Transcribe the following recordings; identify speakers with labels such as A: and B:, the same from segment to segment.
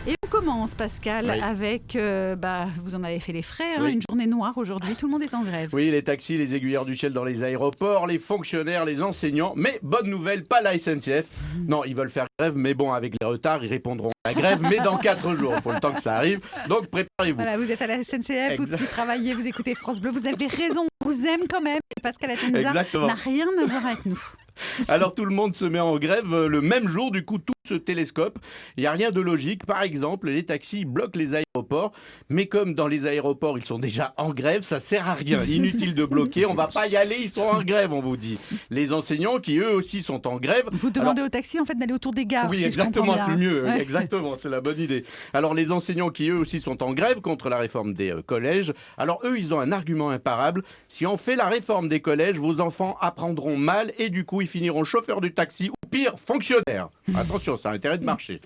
A: Et on commence, Pascal, avec, vous en avez fait les frais, une journée noire aujourd'hui, tout le monde est en grève.
B: Oui, les taxis, les aiguilleurs du ciel dans les aéroports, les fonctionnaires, les enseignants, mais bonne nouvelle, pas la SNCF. Non, ils veulent faire grève, mais bon, avec les retards, ils répondront à la grève, mais dans 4 jours, il faut le temps que ça arrive, donc préparez-vous.
A: Voilà, vous êtes à la SNCF, vous y travaillez, vous écoutez France Bleu, vous avez raison, on vous aime quand même, et Pascal Atenza n'a rien à voir avec nous.
B: Alors tout le monde se met en grève le même jour, du coup tout se télescope. Il n'y a rien de logique. Par exemple, les taxis bloquent les aéroports, mais comme dans les aéroports ils sont déjà en grève, ça sert à rien. Inutile de bloquer, on va pas y aller, ils sont en grève, on vous dit. Les enseignants qui eux aussi sont en grève.
A: Vous demandez aux taxis en fait d'aller autour des gares.
B: Oui,
A: si
B: exactement, c'est mieux.
A: Ouais.
B: Exactement, c'est la bonne idée. Alors les enseignants qui eux aussi sont en grève contre la réforme des collèges. Alors eux, ils ont un argument imparable. Si on fait la réforme des collèges, vos enfants apprendront mal et du coup ils finiront chauffeurs du taxi ou pire, fonctionnaires. Attention, ça a intérêt de marcher.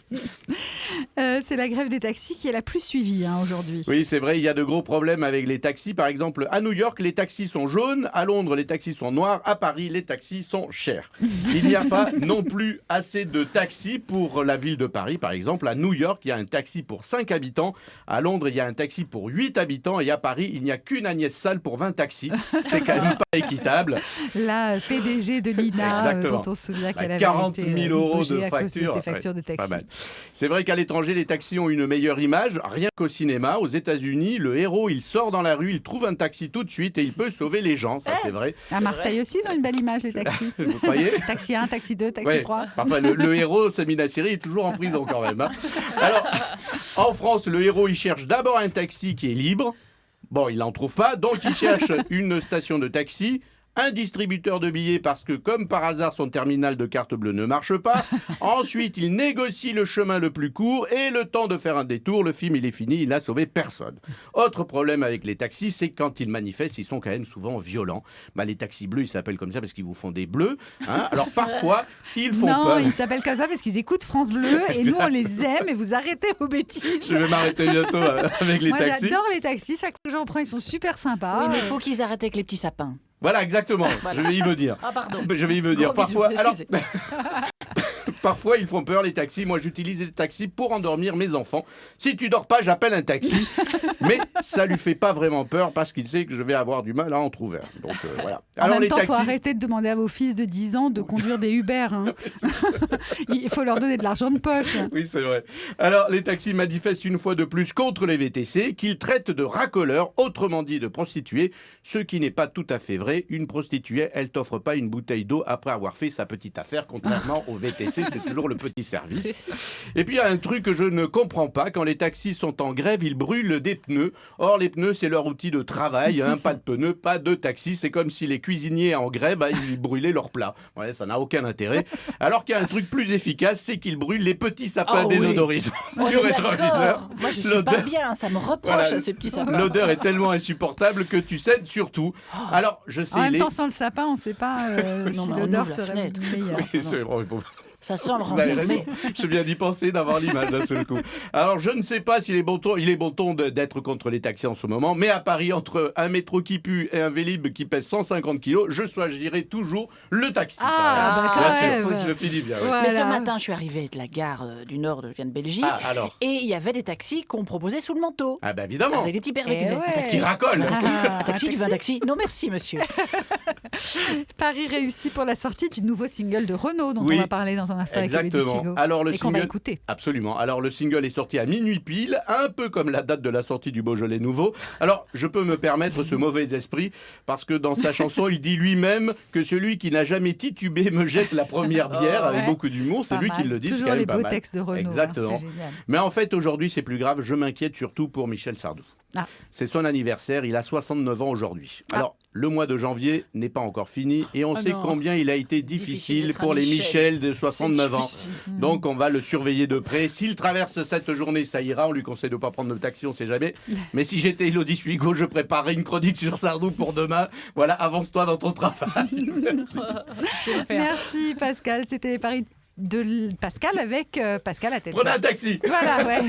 A: C'est la grève des taxis qui est la plus suivie aujourd'hui.
B: Oui, c'est vrai, il y a de gros problèmes avec les taxis. Par exemple, à New York, les taxis sont jaunes. À Londres, les taxis sont noirs. À Paris, les taxis sont chers. Il n'y a pas non plus assez de taxis pour la ville de Paris. Par exemple, à New York, il y a un taxi pour 5 habitants. À Londres, il y a un taxi pour 8 habitants. Et à Paris, il n'y a qu'une Agnès Salle pour 20 taxis. C'est quand même pas équitable.
A: La PDG de l'INA, dont on se souvient qu'elle avait
B: 40
A: été
B: 000 euros de
A: à cause de
B: facture.
A: ses factures de taxi.
B: C'est vrai qu'à l'étranger, les taxis ont une meilleure image, rien qu'au cinéma. Aux États-Unis, le héros, il sort dans la rue, il trouve un taxi tout de suite et il peut sauver les gens, ça c'est vrai.
A: À Marseille aussi, ils ont une belle image, les taxis.
B: Vous croyez ?
A: Taxi 1, taxi 2, taxi 3.
B: Enfin, le héros, Samina Seri, est toujours en prison quand même. Alors, en France, le héros, il cherche d'abord un taxi qui est libre. Bon, il n'en trouve pas, donc il cherche une station de taxi. Un distributeur de billets parce que, comme par hasard, son terminal de carte bleue ne marche pas. Ensuite, il négocie le chemin le plus court et le temps de faire un détour. Le film, il est fini, il n'a sauvé personne. Autre problème avec les taxis, c'est que quand ils manifestent, ils sont quand même souvent violents. Les taxis bleus, ils s'appellent comme ça parce qu'ils vous font des bleus. Alors parfois, ils font peur.
A: Non, ils s'appellent comme ça parce qu'ils écoutent France Bleu et nous, on les aime et vous arrêtez vos bêtises.
B: Je vais m'arrêter bientôt avec les taxis.
A: Moi, j'adore les taxis. Chaque fois que j'en prends, ils sont super sympas.
C: Oui, mais il faut qu'ils arrêtent avec les petits sapins.
B: Voilà, exactement. Je vais y venir.
C: Ah, pardon.
B: Je vais y venir. Parfois,
C: alors...
B: Parfois, ils font peur, les taxis. Moi, j'utilise les taxis pour endormir mes enfants. Si tu dors pas, j'appelle un taxi. Mais ça lui fait pas vraiment peur parce qu'il sait que je vais avoir du mal à en trouver. Donc, voilà.
A: En même temps, il faut arrêter de demander à vos fils de 10 ans de conduire des Uber. Il faut leur donner de l'argent de poche.
B: Oui, c'est vrai. Alors, les taxis manifestent une fois de plus contre les VTC, qu'ils traitent de racoleurs, autrement dit de prostituées, ce qui n'est pas tout à fait vrai. Une prostituée, elle t'offre pas une bouteille d'eau après avoir fait sa petite affaire, contrairement au VTC, c'est toujours le petit service. Et puis, il y a un truc que je ne comprends pas. Quand les taxis sont en grève, ils brûlent des pneus. Or, les pneus, c'est leur outil de travail. Pas de pneus, pas de taxi. C'est comme si les cuisiniers en grève, ils brûlaient leurs plats. Ouais, ça n'a aucun intérêt. Alors qu'il y a un truc plus efficace, c'est qu'ils brûlent les petits sapins désodorisants du rétroviseur.
C: Moi, je suis pas bien. Ça me reproche, ces petits sapins.
B: L'odeur est tellement insupportable que tu cèdes surtout. Alors, je sais...
A: En même temps, sans le sapin, on ne sait pas si l'odeur serait meilleure.
B: Oui, c'est vrai.
C: Ça sent le renfermé.
B: Je viens d'y penser, d'avoir l'image d'un seul coup. Alors, je ne sais pas s'il est bon ton d'être contre les taxis en ce moment, mais à Paris, entre un métro qui pue et un Vélib qui pèse 150 kilos, je choisirai toujours le taxi.
A: Quand même.
B: Je finis bien. Ouais.
A: Voilà.
C: Mais ce matin, je suis arrivée de la gare du Nord, je viens de Belgique, et il y avait des taxis qu'on proposait sous le manteau.
B: Ah bah évidemment.
C: Avec des petits pères qui disaient
B: « Taxi racole ».
C: Un taxi, tu veux un taxi ? Non merci monsieur.
A: Paris réussi pour la sortie du nouveau single de Renaud dont on va parler dans un instant avec Elodie Hugo.
B: Alors, le
A: et qu'on va écouter.
B: Absolument. Alors le single est sorti à minuit pile, un peu comme la date de la sortie du Beaujolais nouveau. Alors je peux me permettre ce mauvais esprit parce que dans sa chanson il dit lui-même que celui qui n'a jamais titubé me jette la première bière avec beaucoup d'humour. C'est lui qui le dit.
A: Toujours les beaux textes de Renaud.
B: Exactement.
A: C'est génial.
B: Mais en fait aujourd'hui c'est plus grave. Je m'inquiète surtout pour Michel Sardou. C'est son anniversaire, il a 69 ans aujourd'hui. Alors, le mois de janvier n'est pas encore fini et on sait combien il a été difficile pour les Michel de 69 ans. Donc, on va le surveiller de près. S'il traverse cette journée, ça ira. On lui conseille de ne pas prendre de taxi, on ne sait jamais. Mais si j'étais Elodie Hugo, je préparerais une chronique sur Sardou pour demain. Voilà, avance-toi dans ton travail. Merci.
A: Merci Pascal, c'était les paris de Pascal avec Pascal Atenza.
B: Prenez un taxi.
A: Voilà, ouais.